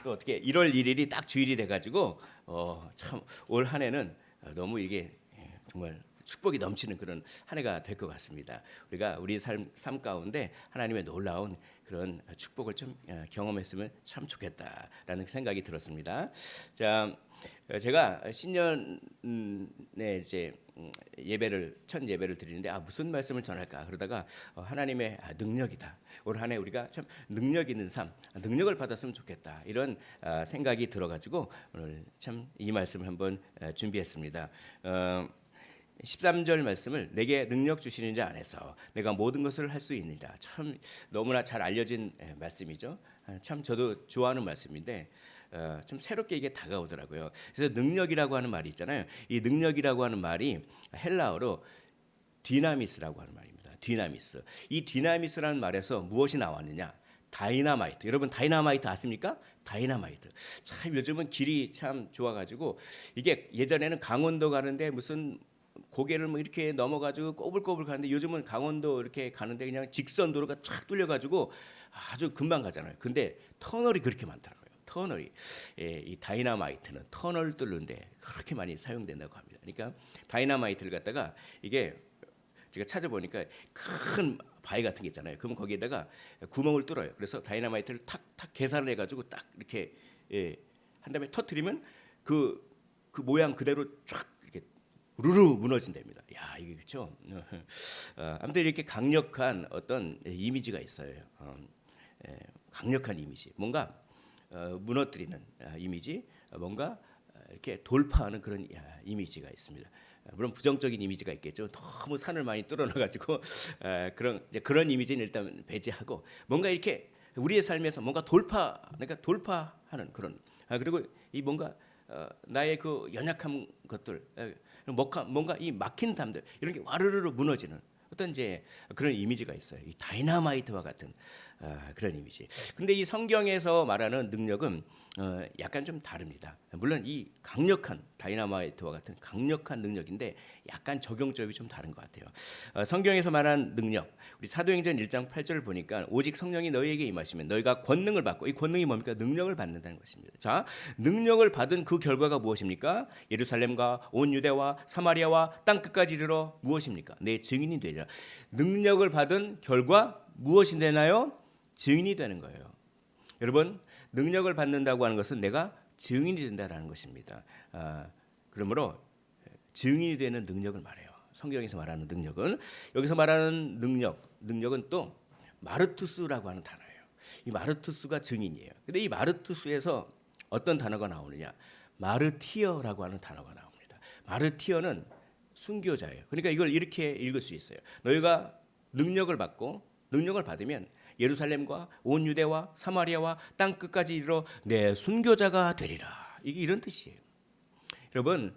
또 어떻게 1월 1일이 딱 주일이 돼가지고 참 올 한 해는 너무 이게 정말 축복이 넘치는 그런 한 해가 될 것 같습니다. 우리가 우리 삶 가운데 하나님의 놀라운 그런 축복을 좀 경험했으면 참 좋겠다라는 생각이 들었습니다. 자, 제가 신년에 이제 첫 예배를 드리는데 무슨 말씀을 전할까 그러다가 하나님의 능력이다. 올 한 해 우리가 참 능력 있는 삶, 능력을 받았으면 좋겠다 이런 생각이 들어가지고 오늘 참 이 말씀을 한번 준비했습니다. 13절 말씀을 내게 능력 주시는 자 안에서 내가 모든 것을 할 수 있느니라. 참 너무나 잘 알려진 말씀이죠. 참 저도 좋아하는 말씀인데 좀 새롭게 이게 다가오더라고요. 그래서 능력이라고 하는 말이 있잖아요. 이 능력이라고 하는 말이 헬라어로 디나미스라고 하는 말입니다. 디나미스. 이 디나미스라는 말에서 무엇이 나왔느냐? 다이나마이트. 여러분 다이나마이트 아십니까? 다이나마이트. 참 요즘은 길이 참 좋아가지고 이게 예전에는 강원도 가는데 무슨 고개를 뭐 이렇게 넘어가지고 꼬불꼬불 가는데 요즘은 강원도 이렇게 가는데 그냥 직선 도로가 착 뚫려가지고 아주 금방 가잖아요. 근데 터널이 그렇게 많더라고요. 터널이 이 다이나마이트는 터널 뚫는데 그렇게 많이 사용된다고 합니다. 그러니까 다이나마이트를 갖다가 이게 제가 찾아보니까 큰 바위 같은 게 있잖아요. 그러면 거기에다가 구멍을 뚫어요. 그래서 다이나마이트를 탁탁 계산을 해가지고 딱 이렇게 한 다음에 터트리면 그 모양 그대로 쫙 이렇게 루루 무너진답니다. 야 이게 그렇죠. 아무튼 이렇게 강력한 어떤 이미지가 있어요. 강력한 이미지, 뭔가 무너뜨리는 이미지, 뭔가 이렇게 돌파하는 그런 이미지가 있습니다. 물론 부정적인 이미지가 있겠죠. 너무 산을 많이 뚫어놔가지고 그런 이미지는 일단 배제하고 뭔가 이렇게 우리의 삶에서 뭔가 그러니까 돌파하는 그런 그리고 이 뭔가 나의 그 연약한 것들 뭔가 이 막힌 담들 이런 게 와르르르 무너지는 어떤 이제 그런 이미지가 있어요. 이 다이나마이트와 같은 그런 이미지. 근데 이 성경에서 말하는 능력은 약간 좀 다릅니다. 물론 이 강력한 다이나마이트와 같은 강력한 능력인데 약간 적용점이 좀 다른 것 같아요. 성경에서 말하는 능력, 우리 사도행전 1장 8절을 보니까 오직 성령이 너희에게 임하시면 너희가 권능을 받고, 이 권능이 뭡니까? 능력을 받는다는 것입니다. 자, 능력을 받은 그 결과가 무엇입니까? 예루살렘과 온 유대와 사마리아와 땅 끝까지 이르러 무엇입니까? 내 증인이 되리라. 능력을 받은 결과 무엇이 되나요? 증인이 되는 거예요. 여러분, 능력을 받는다고 하는 것은 내가 증인이 된다라는 것입니다. 그러므로 증인이 되는 능력을 말해요. 성경에서 말하는 능력은, 여기서 말하는 능력은 또 마르투스라고 하는 단어예요. 이 마르투스가 증인이에요. 근데 이 마르투스에서 어떤 단어가 나오느냐? 마르티어라고 하는 단어가 나옵니다. 마르티어는 순교자예요. 그러니까 이걸 이렇게 읽을 수 있어요. 너희가 능력을 받으면 예루살렘과 온 유대와 사마리아와 땅 끝까지 이르러 내 순교자가 되리라. 이게 이런 뜻이에요. 여러분,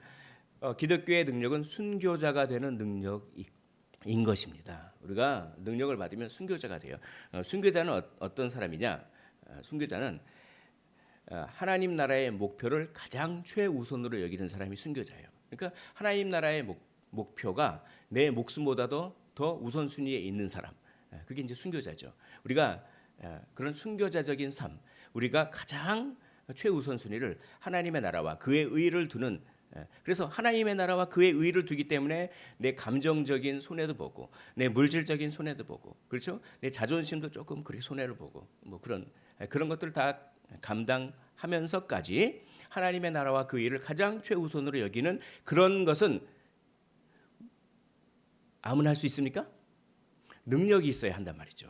기독교의 능력은 순교자가 되는 능력인 것입니다. 우리가 능력을 받으면 순교자가 돼요. 순교자는 어떤 사람이냐? 순교자는 하나님 나라의 목표를 가장 최우선으로 여기는 사람이 순교자예요. 그러니까 하나님 나라의 목표가 내 목숨보다도 더 우선순위에 있는 사람, 그게 이제 순교자죠. 우리가 그런 순교자적인 삶, 우리가 가장 최우선순위를 하나님의 나라와 그의 의를 두는, 그래서 하나님의 나라와 그의 의를 두기 때문에 내 감정적인 손해도 보고 내 물질적인 손해도 보고, 그렇죠? 내 자존심도 조금 그리 손해를 보고 뭐 그런 것들 다 감당하면서까지 하나님의 나라와 그 일을 가장 최우선으로 여기는 그런 것은 아무나 할 수 있습니까? 능력이 있어야 한단 말이죠.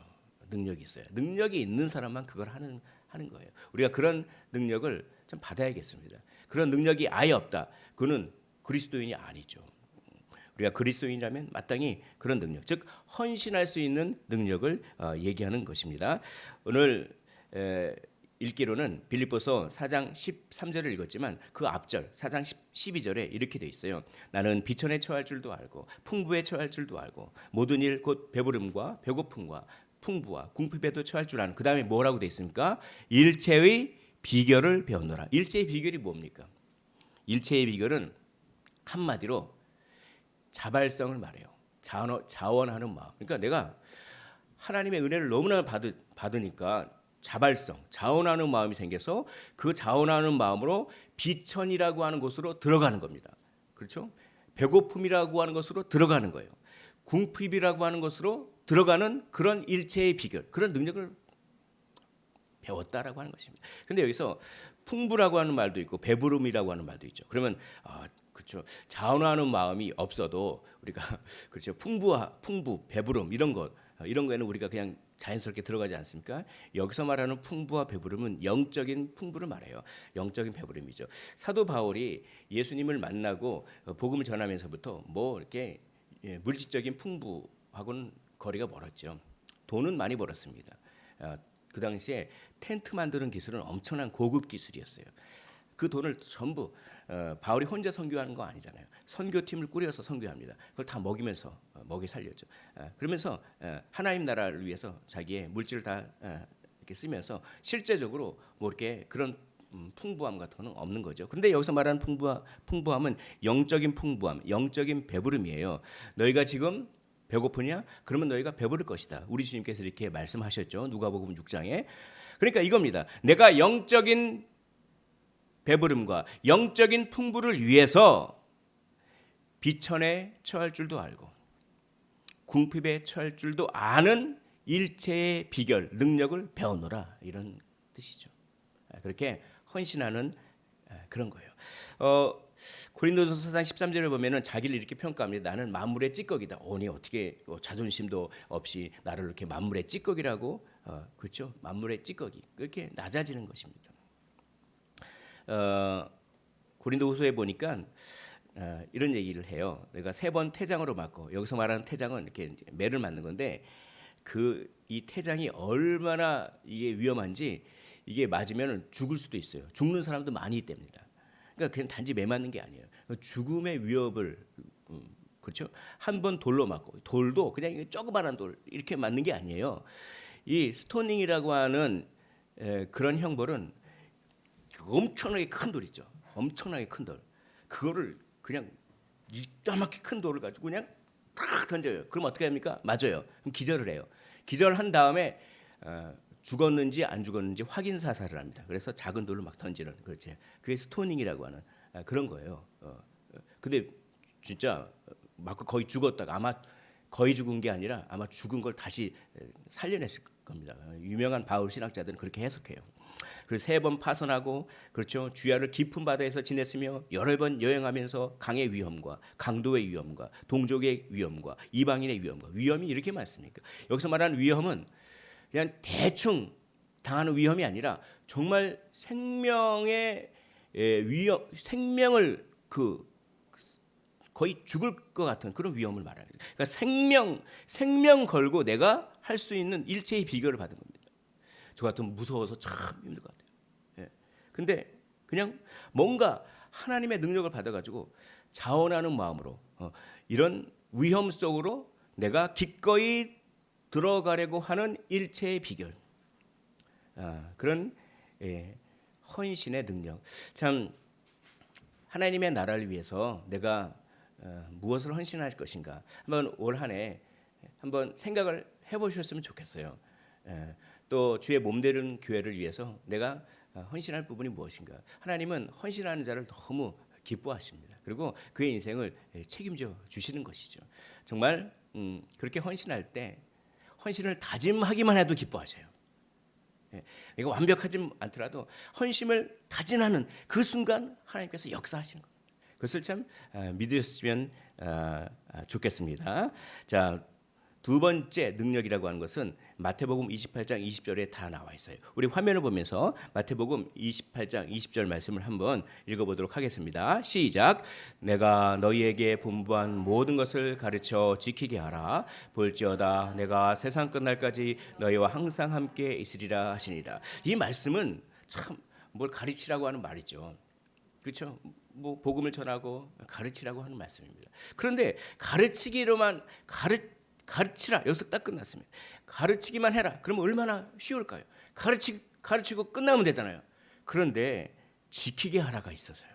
능력이 있어야. 능력이 있는 사람만 그걸 하는 거예요. 우리가 그런 능력을 좀 받아야겠습니다. 그런 능력이 아예 없다. 그는 그리스도인이 아니죠. 우리가 그리스도인이라면 마땅히 그런 능력, 즉 헌신할 수 있는 능력을 얘기하는 것입니다. 오늘 읽기로는 빌립보서 4장 13절을 읽었지만 그 앞절 4장 12절에 이렇게 돼 있어요. 나는 비천에 처할 줄도 알고 풍부에 처할 줄도 알고 모든 일 곧 배부름과 배고픔과 풍부와 궁핍에도 처할 줄 아는. 그 다음에 뭐라고 돼 있습니까? 일체의 비결을 배웠노라. 일체의 비결이 뭡니까? 일체의 비결은 한마디로 자발성을 말해요. 자원하는 마음. 그러니까 내가 하나님의 은혜를 너무나 받으니까 자발성, 자원하는 마음이 생겨서 그 자원하는 마음으로 비천이라고 하는 곳으로 들어가는 겁니다. 그렇죠? 배고픔이라고 하는 것으로 들어가는 거예요. 궁핍이라고 하는 것으로 들어가는 그런 일체의 비결, 그런 능력을 배웠다라고 하는 것입니다. 근데 여기서 풍부라고 하는 말도 있고 배부름이라고 하는 말도 있죠. 그러면 그렇죠. 자원하는 마음이 없어도 우리가 그렇죠. 풍부, 배부름 이런 거에는 우리가 그냥 자연스럽게 들어가지 않습니까? 여기서 말하는 풍부와 배부름은 영적인 풍부를 말해요. 영적인 배부름이죠. 사도 바울이 예수님을 만나고 복음을 전하면서부터 뭐 이렇게 물질적인 풍부하고는 거리가 멀었죠. 돈은 많이 벌었습니다. 그 당시에 텐트 만드는 기술은 엄청난 고급 기술이었어요. 그 돈을 전부 바울이 혼자 선교하는 거 아니잖아요. 선교팀을 꾸려서 선교합니다. 그걸 다 먹이면서 먹이 살렸죠. 그러면서 하나님 나라를 위해서 자기의 물질을 다 이렇게 쓰면서 실제적으로 뭐 이렇게 그런 풍부함 같은 거는 없는 거죠. 그런데 여기서 말하는 풍부함은 영적인 풍부함, 영적인 배부름이에요. 너희가 지금 배고프냐? 그러면 너희가 배부를 것이다. 우리 주님께서 이렇게 말씀하셨죠. 누가복음 6장에. 그러니까 이겁니다. 내가 영적인 배부름과 영적인 풍부를 위해서 비천에 처할 줄도 알고 궁핍에 처할 줄도 아는 일체의 비결, 능력을 배우노라 이런 뜻이죠. 그렇게 헌신하는 그런 거예요. 고린도전서 4장 13절을 보면은 자기를 이렇게 평가합니다. 나는 만물의 찌꺼기다. 오니 어떻게 자존심도 없이 나를 이렇게 만물의 찌꺼기라고 그렇죠? 만물의 찌꺼기 그렇게 낮아지는 것입니다. 고린도후서에 보니까 이런 얘기를 해요. 내가 3번 태장으로 맞고 여기서 말하는 태장은 이렇게 매를 맞는 건데 이 태장이 얼마나 이게 위험한지 이게 맞으면 죽을 수도 있어요. 죽는 사람도 많이 있답니다. 그러니까 그냥 단지 매 맞는 게 아니에요. 죽음의 위협을 그렇죠? 한 번 돌로 맞고 돌도 그냥 조그만한 돌 이렇게 맞는 게 아니에요. 이 스토닝이라고 하는 그런 형벌은 엄청나게 큰 돌 있죠. 엄청나게 큰 돌. 그거를 그냥 이따맣게 큰 돌을 가지고 그냥 탁 던져요. 그럼 어떻게 합니까? 맞아요. 그럼 기절을 해요. 기절한 다음에 죽었는지 안 죽었는지 확인 사살을 합니다. 그래서 작은 돌로 막 던지는 그렇지. 그게 스토닝이라고 하는 그런 거예요. 근데 진짜 막 거의 죽었다가 아마 거의 죽은 게 아니라 아마 죽은 걸 다시 살려냈을 겁니다. 유명한 바울 신학자들은 그렇게 해석해요. 그래서 3번 파선하고 그렇죠. 주야를 깊은 바다에서 지냈으며 여러 번 여행하면서 강의 위험과 강도의 위험과 동족의 위험과 이방인의 위험이 이렇게 많습니까? 여기서 말하는 위험은 그냥 대충 당하는 위험이 아니라 정말 생명의 위험, 생명을 거의 죽을 것 같은 그런 위험을 말하는 거예요. 그러니까 생명 걸고 내가 할 수 있는 일체의 비결을 받은 겁니다. 저 같으면 무서워서 참 힘들 것 같아요. 예. 근데 그냥 뭔가 하나님의 능력을 받아가지고 자원하는 마음으로 이런 위험 속으로 내가 기꺼이 들어가려고 하는 일체의 비결, 그런 헌신의 능력. 참 하나님의 나라를 위해서 내가 무엇을 헌신할 것인가 한번 올 한 해 한번 생각을 해보셨으면 좋겠어요. 또 주의 몸되는 교회를 위해서 내가 헌신할 부분이 무엇인가. 하나님은 헌신하는 자를 너무 기뻐하십니다. 그리고 그의 인생을 책임져 주시는 것이죠. 정말 그렇게 헌신할 때 헌신을 다짐하기만 해도 기뻐하셔요. 이거 완벽하지 않더라도 헌신을 다짐하는 그 순간 하나님께서 역사하시는 겁니다. 그것을 참 믿으셨으면 좋겠습니다. 자, 두 번째 능력이라고 하는 것은 마태복음 28장 20절에 다 나와 있어요. 우리 화면을 보면서 마태복음 28장 20절 말씀을 한번 읽어보도록 하겠습니다. 시작. 내가 너희에게 분부한 모든 것을 가르쳐 지키게 하라. 볼지어다 내가 세상 끝날까지 너희와 항상 함께 있으리라 하시니라. 이 말씀은 참 뭘 가르치라고 하는 말이죠. 그렇죠? 뭐 복음을 전하고 가르치라고 하는 말씀입니다. 그런데 가르치기로만 가르치라 여기서 딱 끝났습니다. 가르치기만 해라. 그러면 얼마나 쉬울까요? 가르치고 끝나면 되잖아요. 그런데 지키게 하라가 있어서요.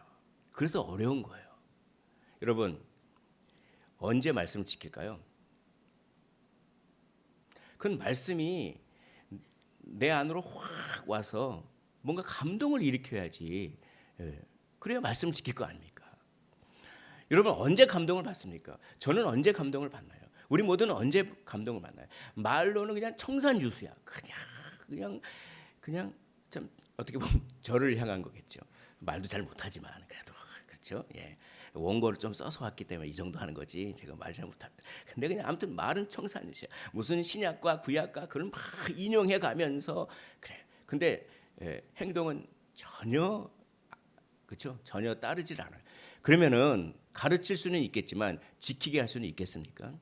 그래서 어려운 거예요. 여러분 언제 말씀을 지킬까요? 그건 말씀이 내 안으로 확 와서 뭔가 감동을 일으켜야지. 그래야 말씀을 지킬 거 아닙니까? 여러분 언제 감동을 받습니까? 저는 언제 감동을 받나요? 우리 모두는 언제 감동을 받나요? 말로는 그냥 청산유수야. 그냥 참 어떻게 보면 저를 향한 거겠죠. 말도 잘 못하지만 그래도 그렇죠. 예. 원고를 좀 써서 왔기 때문에 이 정도 하는 거지. 제가 말 잘 못합니다. 근데 그냥 아무튼 말은 청산유수야. 무슨 신약과 구약과 그걸 막 인용해 가면서 그래. 근데 행동은 전혀 그렇죠. 전혀 따르질 않아요. 그러면은 가르칠 수는 있겠지만 지키게 할 수는 있겠습니까?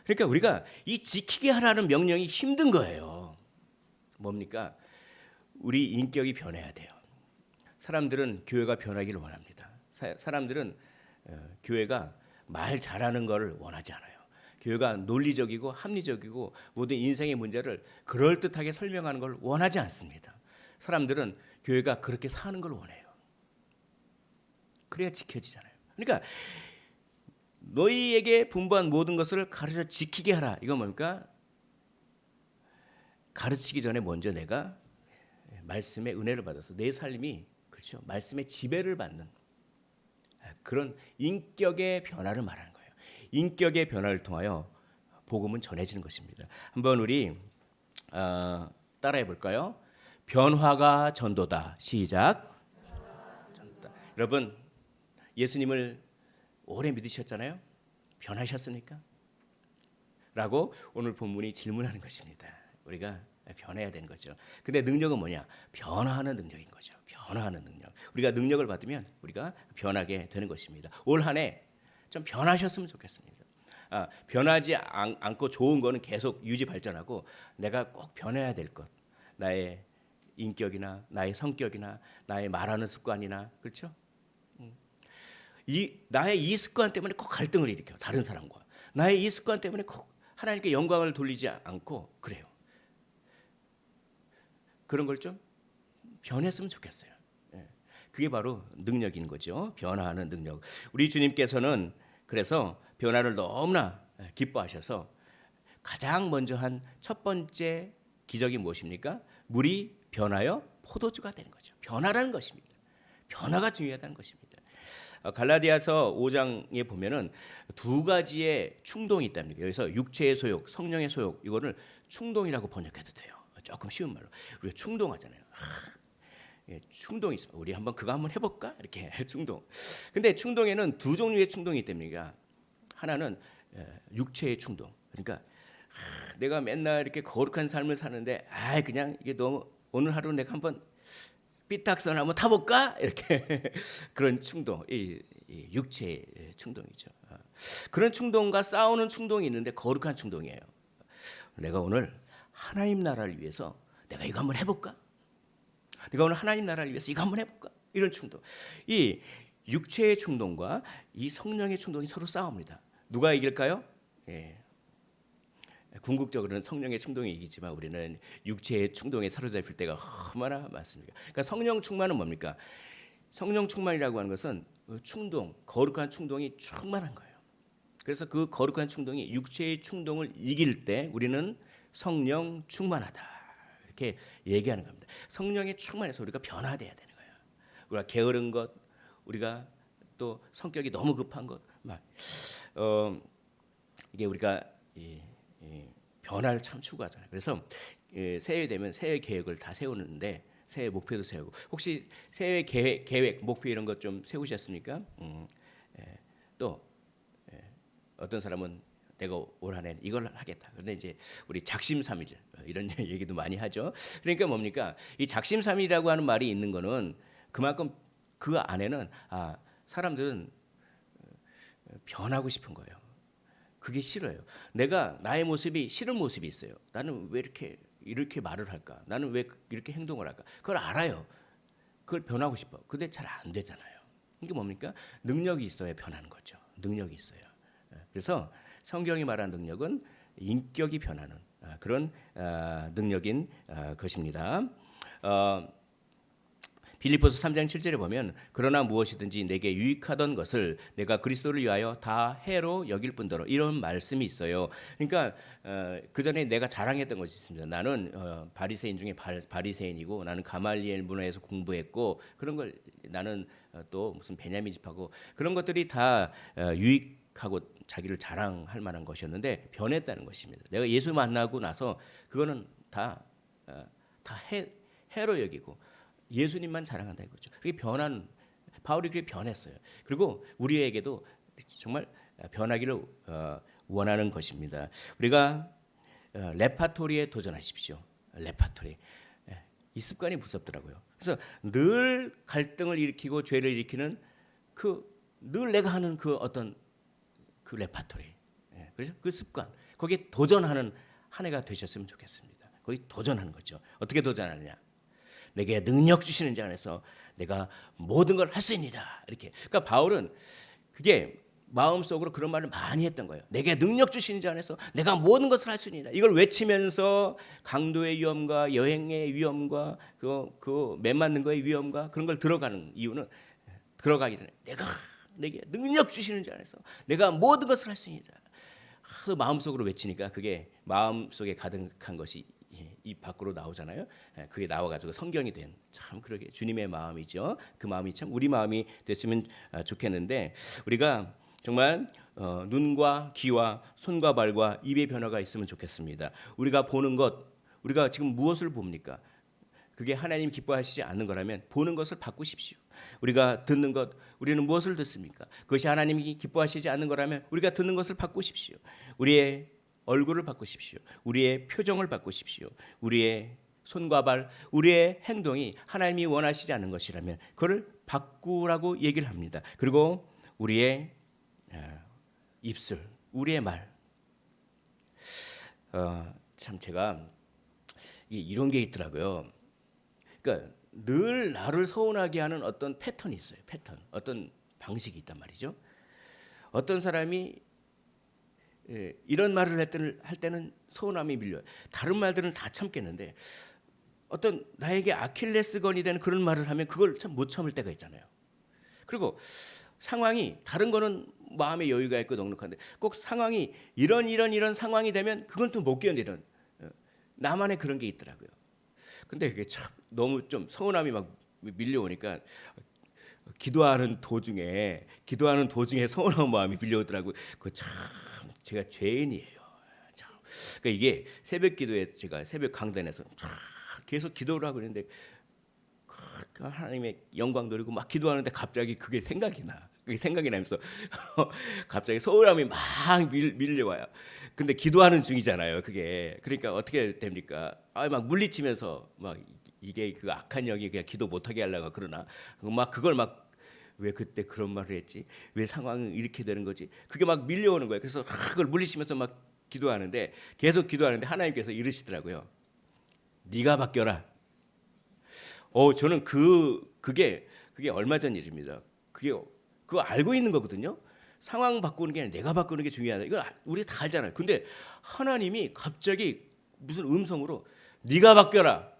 그러니까 우리가 이 지키게 하라는 명령이 힘든 거예요. 뭡니까? 우리 인격이 변해야 돼요. 사람들은 교회가 변하기를 원합니다. 사람들은 교회가 말 잘하는 것을 원하지 않아요. 교회가 논리적이고 합리적이고 모든 인생의 문제를 그럴듯하게 설명하는 걸 원하지 않습니다. 사람들은 교회가 그렇게 사는 걸 원해요. 그래야 지켜지잖아요. 그러니까 너희에게 분부한 모든 것을 가르쳐 지키게 하라. 이건 뭡니까? 가르치기 전에 먼저 내가 말씀의 은혜를 받아서 내 삶이 그렇죠. 말씀의 지배를 받는 그런 인격의 변화를 말하는 거예요. 인격의 변화를 통하여 복음은 전해지는 것입니다. 한번 우리 따라해 볼까요? 변화가 전도다. 시작. 전도다. 여러분 예수님을 오래 믿으셨잖아요. 변하셨습니까? 라고 오늘 본문이 질문하는 것입니다. 우리가 변해야 되는 거죠. 근데 능력은 뭐냐? 변화하는 능력인 거죠. 변화하는 능력. 우리가 능력을 받으면 우리가 변하게 되는 것입니다. 올 한 해 좀 변하셨으면 좋겠습니다. 변하지 않고 좋은 거는 계속 유지 발전하고 내가 꼭 변해야 될 것. 나의 인격이나 나의 성격이나 나의 말하는 습관이나 그렇죠? 나의 이 습관 때문에 꼭 갈등을 일으켜 다른 사람과 나의 이 습관 때문에 꼭 하나님께 영광을 돌리지 않고 그래요. 그런 걸 좀 변했으면 좋겠어요. 그게 바로 능력인 거죠. 변화하는 능력. 우리 주님께서는 그래서 변화를 너무나 기뻐하셔서 가장 먼저 한 첫 번째 기적이 무엇입니까? 물이 변하여 포도주가 되는 거죠. 변화라는 것입니다. 변화가 중요하다는 것입니다. 갈라디아서 5장에 보면은 두 가지의 충동이 있답니다. 여기서 육체의 소욕, 성령의 소욕 이거를 충동이라고 번역해도 돼요. 조금 쉬운 말로 우리가 충동하잖아요. 충동이 있어. 우리 한번 그거 한번 해볼까? 이렇게 충동. 근데 충동에는 두 종류의 충동이 있답니다. 하나는 육체의 충동. 그러니까 내가 맨날 이렇게 거룩한 삶을 사는데 그냥 이게 너무 오늘 하루 내가 한번 삐딱선 한번 타볼까? 이렇게 그런 충동, 이 육체의 충동이죠. 그런 충동과 싸우는 충동이 있는데 거룩한 충동이에요. 내가 오늘 하나님 나라를 위해서 내가 이거 한번 해볼까? 내가 오늘 하나님 나라를 위해서 이거 한번 해볼까? 이런 충동. 이 육체의 충동과 이 성령의 충동이 서로 싸웁니다. 누가 이길까요? 궁극적으로는 성령의 충동이 이기지만 우리는 육체의 충동에 사로잡힐 때가 얼마나 많습니까? 그러니까 성령 충만은 뭡니까? 성령 충만이라고 하는 것은 충동, 거룩한 충동이 충만한 거예요. 그래서 그 거룩한 충동이 육체의 충동을 이길 때 우리는 성령 충만하다 이렇게 얘기하는 겁니다. 성령에 충만해서 우리가 변화돼야 되는 거예요. 우리가 게으른 것, 우리가 또 성격이 너무 급한 것, 이게 우리가 변화를 참 추구하잖아요. 그래서 새해 되면 새해 계획을 다 세우는데 새해 목표도 세우고 혹시 새해 계획 목표 이런 것 좀 세우셨습니까? 또 어떤 사람은 내가 올 한 해 이걸 하겠다. 그런데 이제 우리 작심삼일 이런 얘기도 많이 하죠. 그러니까 뭡니까? 이 작심삼일이라고 하는 말이 있는 거는 그만큼 그 안에는 사람들은 변하고 싶은 거예요. 그게 싫어요. 내가 나의 모습이 싫은 모습이 있어요. 나는 왜 이렇게 말을 할까? 나는 왜 이렇게 행동을 할까? 그걸 알아요. 그걸 변하고 싶어. 근데 잘 안 되잖아요. 이게 뭡니까? 능력이 있어야 변하는 거죠. 능력이 있어요. 그래서 성경이 말하는 능력은 인격이 변하는 그런 능력인 것입니다. 빌립보서 3장 7절에 보면 그러나 무엇이든지 내게 유익하던 것을 내가 그리스도를 위하여 다 해로 여길 뿐더러 이런 말씀이 있어요. 그러니까 그 전에 내가 자랑했던 것이 있습니다. 나는 바리새인 중에 바리새인이고 나는 가말리엘 문화에서 공부했고 그런 걸 나는 또 무슨 베냐민 집하고 그런 것들이 다 유익하고 자기를 자랑할 만한 것이었는데 변했다는 것입니다. 내가 예수 만나고 나서 그거는 다 해로 여기고 예수님만 자랑한다 이거죠. 그게 변한 바울이 그렇게 변했어요. 그리고 우리에게도 정말 변하기를 원하는 것입니다. 우리가 레파토리에 도전하십시오. 레파토리. 이 습관이 무섭더라고요. 그래서 늘 갈등을 일으키고 죄를 일으키는 늘 내가 하는 그 어떤 그 레파토리. 그래서 그 습관. 거기에 도전하는 한 해가 되셨으면 좋겠습니다. 거기 도전하는 거죠. 어떻게 도전하느냐? 내게 능력 주시는 자 안에서 내가 모든 걸 할 수 있느니라. 이렇게. 그러니까 바울은 그게 마음속으로 그런 말을 많이 했던 거예요. 내게 능력 주시는 자 안에서 내가 모든 것을 할 수 있느니라. 이걸 외치면서 강도의 위험과 여행의 위험과 그 매 맞는 거의 위험과 그런 걸 들어가는 이유는 들어가기 전에 내게 능력 주시는 자 안에서 내가 모든 것을 할 수 있느니라. 마음속으로 외치니까 그게 마음속에 가득한 것이 입 밖으로 나오잖아요. 그게 나와가지고 성경이 된 참 그러게 주님의 마음이죠. 그 마음이 참 우리 마음이 됐으면 좋겠는데 우리가 정말 눈과 귀와 손과 발과 입의 변화가 있으면 좋겠습니다. 우리가 보는 것, 우리가 지금 무엇을 봅니까? 그게 하나님 기뻐하시지 않는 거라면 보는 것을 바꾸십시오. 우리가 듣는 것, 우리는 무엇을 듣습니까? 그것이 하나님이 기뻐하시지 않는 거라면 우리가 듣는 것을 바꾸십시오. 우리의 얼굴을 바꾸십시오. 우리의 표정을 바꾸십시오. 우리의 손과 발, 우리의 행동이 하나님이 원하시지 않는 것이라면 그걸 바꾸라고 얘기를 합니다. 그리고 우리의 입술, 우리의 말. 참 제가 이런 게 있더라고요. 그러니까 늘 나를 서운하게 하는 어떤 패턴이 있어요. 패턴, 어떤 방식이 있단 말이죠. 어떤 사람이 이런 말을 할 때는 서운함이 밀려요. 다른 말들은 다 참겠는데 어떤 나에게 아킬레스건이 되는 그런 말을 하면 그걸 참 못 참을 때가 있잖아요. 그리고 상황이 다른 거는 마음의 여유가 있고 넉넉한데 꼭 상황이 이런 상황이 되면 그건 또 못 견디는 나만의 그런 게 있더라고요. 근데 그게 참 너무 좀 서운함이 막 밀려오니까 기도하는 도중에 서운한 마음이 밀려오더라고요. 그 참 제가 죄인이에요. 참. 그러니까 이게 새벽 기도에 제가 새벽 강단에서 계속 기도를 하고 있는데 하나님의 영광 돌리고 막 기도하는데 갑자기 그게 생각이 나. 그게 생각이 나면서 갑자기 서운함이 막 밀려와요. 근데 기도하는 중이잖아요. 그게 그러니까 어떻게 됩니까? 막 물리치면서 막 이게 그 악한 영이 그냥 기도 못하게 하려고 그러나 막 그걸 막 왜 그때 그런 말을 했지? 왜 상황은 이렇게 되는 거지? 그게 막 밀려오는 거예요. 그래서 그걸 물리치면서 막 기도하는데 계속 기도하는데 하나님께서 이러시더라고요. 네가 바뀌어라. 저는 그게 얼마 전 일입니다. 그거 알고 있는 거거든요. 상황 바꾸는 게 아니라 내가 바꾸는 게 중요하다. 이거 우리가 다 알잖아요. 근데 하나님이 갑자기 무슨 음성으로 네가 바뀌어라.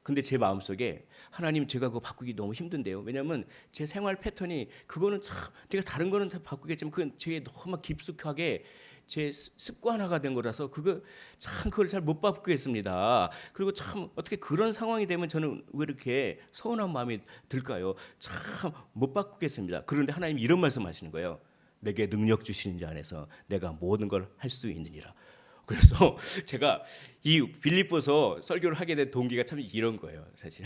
근데 제 마음속에 하나님 제가 그거 바꾸기 너무 힘든데요. 왜냐하면 제 생활 패턴이 그거는 참 제가 다른 거는 다 바꾸겠지만 그건 제게 너무 깊숙하게 제 습관화가 된 거라서 그걸 잘 못 바꾸겠습니다. 그리고 참 어떻게 그런 상황이 되면 저는 왜 이렇게 서운한 마음이 들까요? 참 못 바꾸겠습니다. 그런데 하나님이 이런 말씀하시는 거예요. 내게 능력 주시는 자 안에서 내가 모든 걸 할 수 있느니라. 그래서 제가 이 빌립보서 설교를 하게 된 동기가 참 이런 거예요, 사실.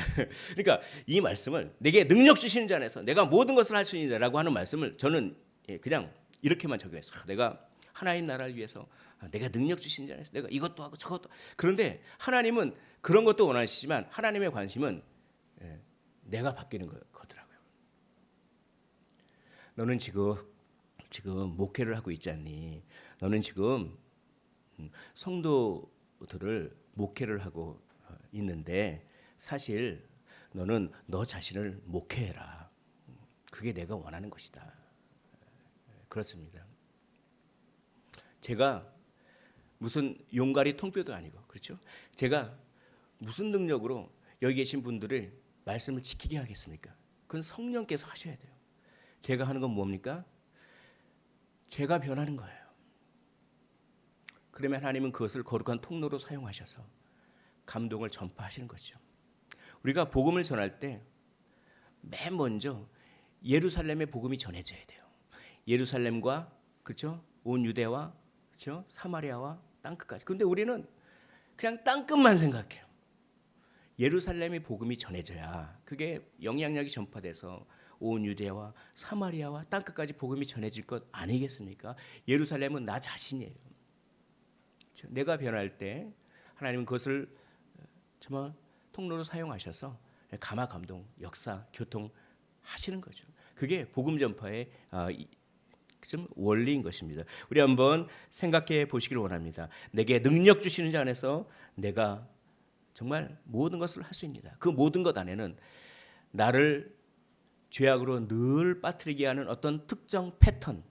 그러니까 이 말씀을 내게 능력 주시는 자 안에서 내가 모든 것을 할 수 있느라고 하는 말씀을 저는 그냥 이렇게만 적용했어요. 내가 하나님 나라를 위해서 내가 능력 주시는 자 안에서 내가 이것도 하고 저것도. 그런데 하나님은 그런 것도 원하시지만 하나님의 관심은 내가 바뀌는 거더라고요. 너는 지금 목회를 하고 있지 않니? 너는 지금 성도들을 목회를 하고 있는데 사실 너는 너 자신을 목회해라. 그게 내가 원하는 것이다. 그렇습니다. 제가 무슨 용가리 통뼈도 아니고 그렇죠? 제가 무슨 능력으로 여기 계신 분들을 말씀을 지키게 하겠습니까? 그건 성령께서 하셔야 돼요. 제가 하는 건 뭡니까? 제가 변하는 거예요. 그러면 하나님은 그것을 거룩한 통로로 사용하셔서 감동을 전파하시는 거죠. 우리가 복음을 전할 때 맨 먼저 예루살렘의 복음이 전해져야 돼요. 예루살렘과 그렇죠? 온 유대와 그렇죠? 사마리아와 땅끝까지. 근데 우리는 그냥 땅끝만 생각해요. 예루살렘의 복음이 전해져야 그게 영향력이 전파돼서 온 유대와 사마리아와 땅끝까지 복음이 전해질 것 아니겠습니까? 예루살렘은 나 자신이에요. 그렇죠? 내가 변할 때 하나님은 그것을 정말 통로로 사용하셔서 감화 감동, 역사, 교통 하시는 거죠. 그게 복음 전파의 좀 원리인 것입니다. 우리 한번 생각해 보시길 원합니다. 내게 능력 주시는 자 안에서 내가 정말 모든 것을 할 수 있습니다. 그 모든 것 안에는 나를 죄악으로 늘 빠뜨리게 하는 어떤 특정 패턴,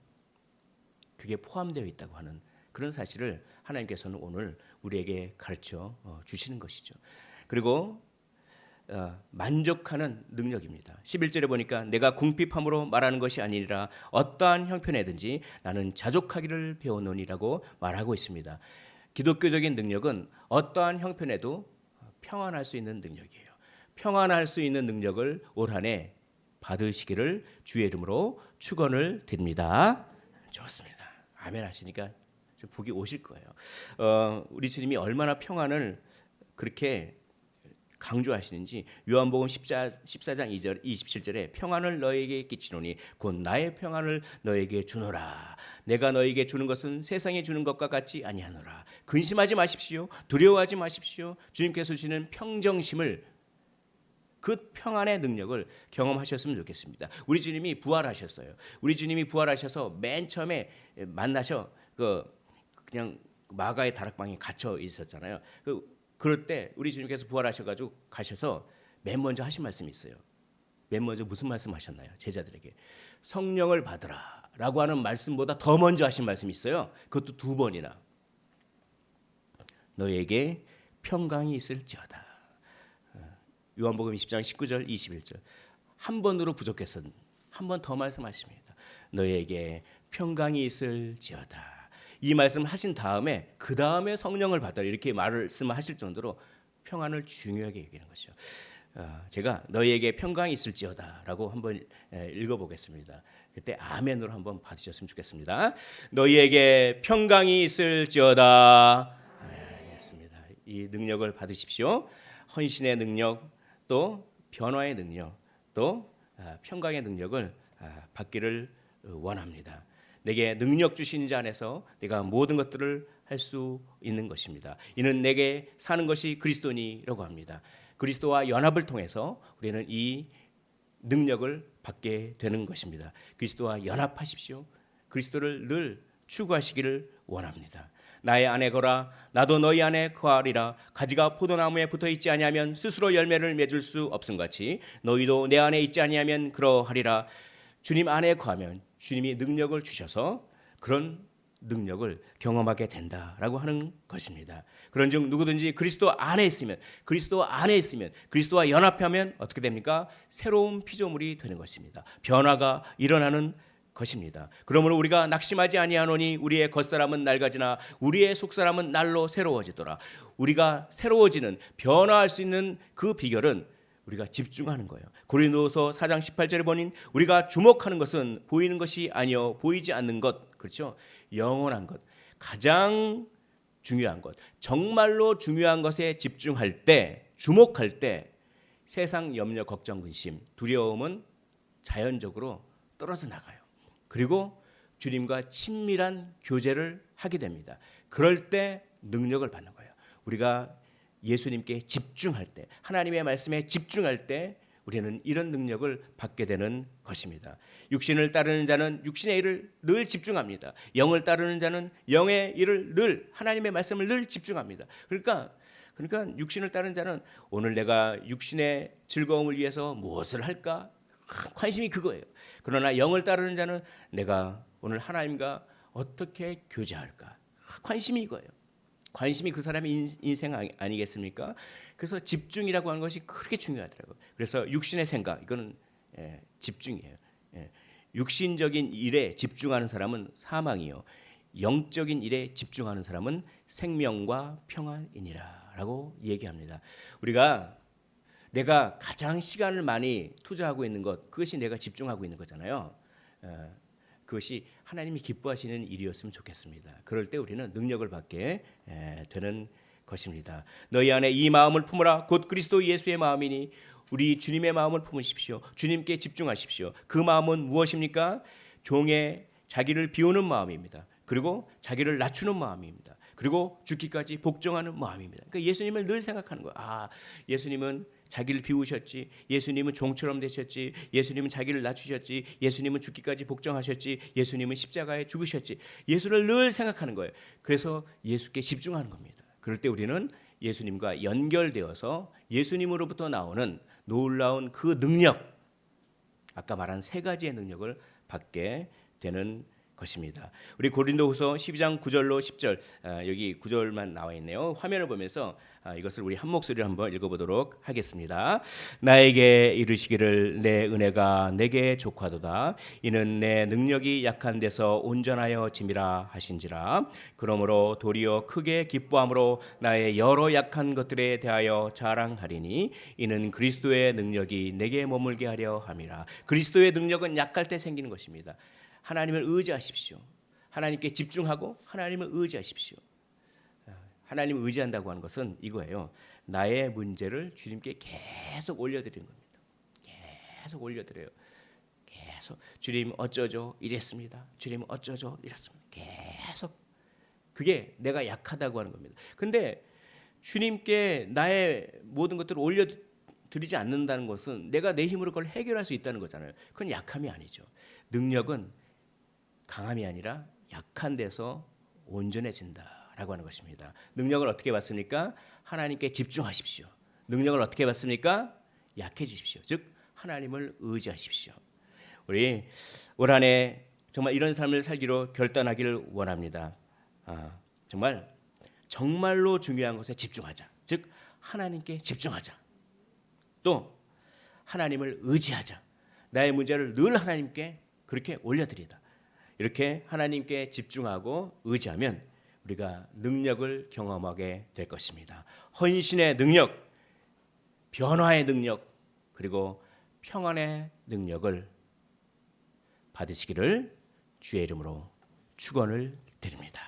그게 포함되어 있다고 하는 그런 사실을 하나님께서는 오늘 우리에게 가르쳐 주시는 것이죠. 그리고 만족하는 능력입니다. 11절에 보니까 내가 궁핍함으로 말하는 것이 아니라 어떠한 형편에든지 나는 자족하기를 배워노니라고 말하고 있습니다. 기독교적인 능력은 어떠한 형편에도 평안할 수 있는 능력이에요. 평안할 수 있는 능력을 올 한 해 받으시기를 주의 이름으로 축원을 드립니다. 좋습니다. 아멘 하시니까 좀 복이 오실 거예요. 우리 주님이 얼마나 평안을 그렇게 강조하시는지 요한복음 14장 2절 27절에 평안을 너에게 끼치노니 곧 나의 평안을 너에게 주노라. 내가 너에게 주는 것은 세상에 주는 것과 같지 아니하노라. 근심하지 마십시오. 두려워하지 마십시오. 주님께서 주시는 평정심을, 그 평안의 능력을 경험하셨으면 좋겠습니다. 우리 주님이 부활하셨어요. 우리 주님이 부활하셔서 맨 처음에 만나셔 그냥 마가의 다락방에 갇혀 있었잖아요. 그럴 때 우리 주님께서 부활하셔가지고 가셔서 맨 먼저 하신 말씀이 있어요. 맨 먼저 무슨 말씀하셨나요? 제자들에게 성령을 받으라라고 하는 말씀보다 더 먼저 하신 말씀이 있어요. 그것도 2번이나 너에게 평강이 있을지어다. 요한복음 20장 19절 21절 한 번으로 부족해서 한 번 더 말씀하십니다. 너에게 평강이 있을지어다. 이 말씀을 하신 다음에 그 다음에 성령을 받아라 이렇게 말씀하실 정도로 평안을 중요하게 얘기하는 것이죠. 제가 너희에게 평강이 있을지어다라고 한번 읽어보겠습니다. 그때 아멘으로 한번 받으셨으면 좋겠습니다. 너희에게 평강이 있을지어다. 알겠습니다. 이 능력을 받으십시오. 헌신의 능력, 또 변화의 능력, 또 평강의 능력을 받기를 원합니다. 내게 능력 주신 자 안에서 내가 모든 것들을 할 수 있는 것입니다. 이는 내게 사는 것이 그리스도니라고 합니다. 그리스도와 연합을 통해서 우리는 이 능력을 받게 되는 것입니다. 그리스도와 연합하십시오. 그리스도를 늘 추구하시기를 원합니다. 나의 안에 거라 나도 너희 안에 거하리라. 가지가 포도나무에 붙어 있지 아니하면 스스로 열매를 맺을 수 없음같이 너희도 내 안에 있지 아니하면 그러하리라. 주님 안에 거하면 주님이 능력을 주셔서 그런 능력을 경험하게 된다라고 하는 것입니다. 그런즉 누구든지 그리스도 안에 있으면 그리스도와 연합하면 어떻게 됩니까? 새로운 피조물이 되는 것입니다. 변화가 일어나는 것입니다. 그러므로 우리가 낙심하지 아니하노니 우리의 겉사람은 낡아지나 우리의 속사람은 날로 새로워지더라. 우리가 새로워지는, 변화할 수 있는 그 비결은 우리가 집중하는 거예요. 고린도서 4장 18절에 보니 우리가 주목하는 것은 보이는 것이 아니요 보이지 않는 것, 그렇죠? 영원한 것, 가장 중요한 것, 정말로 중요한 것에 집중할 때, 주목할 때 세상 염려, 걱정, 근심, 두려움은 자연적으로 떨어져 나가요. 그리고 주님과 친밀한 교제를 하게 됩니다. 그럴 때 능력을 받는 거예요. 우리가 예수님께 집중할 때, 하나님의 말씀에 집중할 때 우리는 이런 능력을 받게 되는 것입니다. 육신을 따르는 자는 육신의 일을 늘 집중합니다. 영을 따르는 자는 영의 일을 늘, 하나님의 말씀을 늘 집중합니다. 그러니까 육신을 따르는 자는 오늘 내가 육신의 즐거움을 위해서 무엇을 할까? 관심이 그거예요. 그러나 영을 따르는 자는 내가 오늘 하나님과 어떻게 교제할까? 관심이 이거예요. 관심이 그 사람의 인생 아니겠습니까? 그래서 집중이라고 하는 것이 그렇게 중요하더라고요. 그래서 육신의 생각 이거는 집중이에요. 육신적인 일에 집중하는 사람은 사망이요, 영적인 일에 집중하는 사람은 생명과 평안이니라라고 얘기합니다. 우리가 내가 가장 시간을 많이 투자하고 있는 것, 그것이 내가 집중하고 있는 거잖아요. 그것이 하나님이 기뻐하시는 일이었으면 좋겠습니다. 그럴 때 우리는 능력을 받게 되는 것입니다. 너희 안에 이 마음을 품으라. 곧 그리스도 예수의 마음이니. 우리 주님의 마음을 품으십시오. 주님께 집중하십시오. 그 마음은 무엇입니까? 종의 자기를 비우는 마음입니다. 그리고 자기를 낮추는 마음입니다. 그리고 죽기까지 복종하는 마음입니다. 그러니까 예수님을 늘 생각하는 거예요. 예수님은 자기를 비우셨지, 예수님은 종처럼 되셨지, 예수님은 자기를 낮추셨지, 예수님은 죽기까지 복종하셨지, 예수님은 십자가에 죽으셨지. 예수를 늘 생각하는 거예요. 그래서 예수께 집중하는 겁니다. 그럴 때 우리는 예수님과 연결되어서 예수님으로부터 나오는 놀라운 그 능력, 아까 말한 세 가지의 능력을 받게 되는 것입니다. 우리 고린도후서 12장 9절로 10절, 여기 9절만 나와 있네요. 화면을 보면서 이것을 우리 한 목소리로 한번 읽어보도록 하겠습니다. 나에게 이르시기를 내 은혜가 내게 족하도다. 이는 내 능력이 약한 데서 온전하여 짐이라 하신지라. 그러므로 도리어 크게 기뻐함으로 나의 여러 약한 것들에 대하여 자랑하리니 이는 그리스도의 능력이 내게 머물게 하려 함이라. 그리스도의 능력은 약할 때 생기는 것입니다. 하나님을 의지하십시오. 하나님께 집중하고 하나님을 의지하십시오. 하나님을 의지한다고 하는 것은 이거예요. 나의 문제를 주님께 계속 올려드리는 겁니다. 계속 올려드려요. 계속 주님 어쩌죠? 이랬습니다. 주님 어쩌죠? 이랬습니다. 계속 그게 내가 약하다고 하는 겁니다. 근데 주님께 나의 모든 것들을 올려드리지 않는다는 것은 내가 내 힘으로 그걸 해결할 수 있다는 거잖아요. 그건 약함이 아니죠. 능력은 강함이 아니라 약한 데서 온전해진다라고 하는 것입니다. 능력을 어떻게 받습니까? 하나님께 집중하십시오. 능력을 어떻게 받습니까? 약해지십시오. 즉 하나님을 의지하십시오. 우리 올 한 해 정말 이런 삶을 살기로 결단하기를 원합니다. 정말로 중요한 것에 집중하자. 즉 하나님께 집중하자. 또 하나님을 의지하자. 나의 문제를 늘 하나님께 그렇게 올려드리다. 이렇게 하나님께 집중하고 의지하면 우리가 능력을 경험하게 될 것입니다. 헌신의 능력, 변화의 능력, 그리고 평안의 능력을 받으시기를 주의 이름으로 축원을 드립니다.